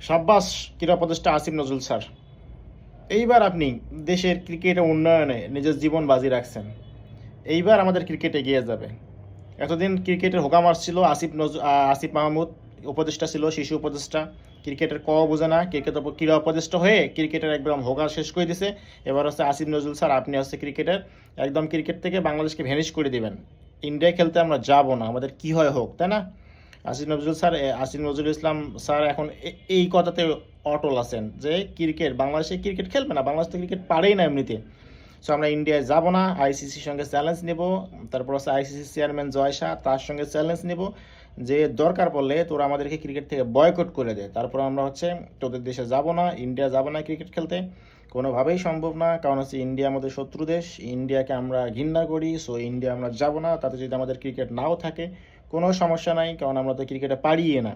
সাব্বাস ক্রীড়া উপদেষ্টা আসিফ নজরুল স্যার, এইবার আপনি দেশের ক্রিকেটের উন্নয়নে নিজের জীবন বাজি রাখছেন। এইবার আমাদের ক্রিকেট এগিয়ে যাবে। এতদিন ক্রিকেটের হুকামার ছিল আসিফ মাহমুদ, উপদেষ্টা ছিল, শিশু উপদেষ্টা। ক্রিকেটের বোঝে না, ক্রীড়া উপদেষ্টা হয়ে ক্রিকেটের একদম হোকা শেষ করে দিছে। এবার হচ্ছে আসিফ নজরুল স্যার, আপনি হচ্ছে ক্রিকেটের একদম ক্রিকেট থেকে বাংলাদেশকে ভ্যানিশ করে দিবেন। ইন্ডিয়া খেলতে আমরা যাব না, আমাদের কি হয় হোক, তাই না? আসিফ নজরুল ইসলাম স্যার এখন এই কথাতে অটল আছেন যে বাংলাদেশে ক্রিকেট খেলবে না, বাংলাদেশ তো ক্রিকেট পারেই না এমনিতে। সো আমরা ইন্ডিয়ায় যাব না, আইসিসির সঙ্গে চ্যালেঞ্জ নেব। তারপর হচ্ছে আইসিসি চেয়ারম্যান জয় শাহ, তার সঙ্গে চ্যালেঞ্জ নেব যে দরকার পড়লে তোরা আমাদেরকে ক্রিকেট থেকে বয়কট করে দে, তারপর আমরা হচ্ছে তোদের দেশে যাব না, ইন্ডিয়া যাব না ক্রিকেট খেলতে। কোনোভাবেই সম্ভব না, কারণ হচ্ছে ইন্ডিয়া আমাদের শত্রু দেশ, ইন্ডিয়াকে আমরা ঘৃণা করি। সো ইন্ডিয়া আমরা যাব না, তাতে যদি আমাদের ক্রিকেট নাও থাকে কোনো সমস্যা নাই, কারণ আমরা তো ক্রিকেটে পারিয়ে না।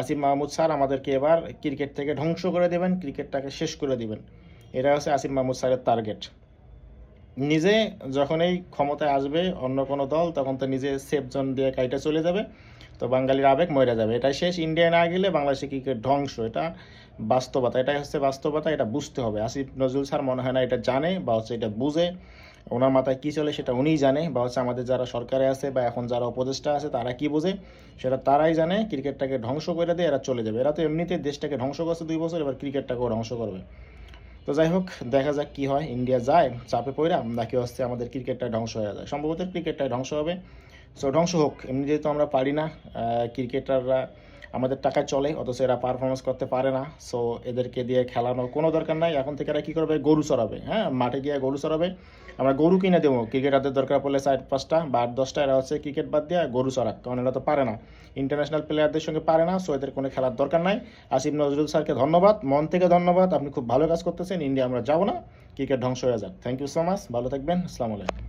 আসিফ মাহমুদ স্যার আমাদেরকে এবার ক্রিকেট থেকে ধ্বংস করে দেবেন, ক্রিকেটটাকে শেষ করে দিবেন। এটা হচ্ছে আসিফ মাহমুদ স্যারের টার্গেট। নিজে যখন এই ক্ষমতায় আসবে অন্য কোনো দল, তখন তো নিজে সেফ জোন দিয়ে কাইটা চলে যাবে, তো বাঙালির আবেগ মরে যাবে। এটাই শেষ, ইন্ডিয়া না গেলে বাংলাদেশে ক্রিকেট ধ্বংস। এটা বাস্তবতা, এটাই হচ্ছে বাস্তবতা, এটা বুঝতে হবে। আসিফ নজরুল স্যার মনে হয় না এটা জানে, বা হচ্ছে এটা বুঝে। ওনার মাথায় কী চলে সেটা উনিই জানে, বা হচ্ছে আমাদের যারা সরকারে আছে বা এখন যারা উপদেষ্টা আছে তারা কি বোঝে সেটা তারাই জানে। ক্রিকেটটাকে ধ্বংস করে দিয়ে এরা চলে যাবে। এরা তো এমনিতে দেশটাকে ধ্বংস করছে 2 বছর, এবার ক্রিকেটটাকেও ধ্বংস করবে। তো যাই হোক, দেখা যাক কি হয়, ইন্ডিয়া যায় চাপে পড়া নাকি হচ্ছে আমাদের ক্রিকেটটা ধ্বংস হয়ে যায়। সম্ভবত ক্রিকেটটাই ধ্বংস হবে। সো ধ্বংস হোক, এমনিতেই তো আমরা পারি না। ক্রিকেটাররা আমাদের টাকায় চলে, অথচ এরা পারফরমেন্স করতে পারে না। সো এদেরকে দিয়ে খেলানোর কোনো দরকার নাই। এখন থেকে এরা কী করবে, গরু চড়াবে। হ্যাঁ, মাঠে গিয়ে গরু চড়াবে। আমরা গরু কিনে দেবো, ক্রিকেটারদের দরকার পড়লে 4-5টা বা 8-10টা, এরা হচ্ছে ক্রিকেট বাদ দিয়ে গরু চড়াক, কারণ এরা তো পারে না, ইন্টারন্যাশনাল প্লেয়ারদের সঙ্গে পারে না। সো এদের কোনো খেলার দরকার নাই। আসিফ নজরুল স্যারকে ধন্যবাদ, মন থেকে ধন্যবাদ, আপনি খুব ভালো কাজ করতেছেন। ইন্ডিয়া আমরা যাবো না, ক্রিকেট ধ্বংস হয়ে যাক। থ্যাংক ইউ সো মাচ, ভালো থাকবেন, আসসালামু আলাইকুম।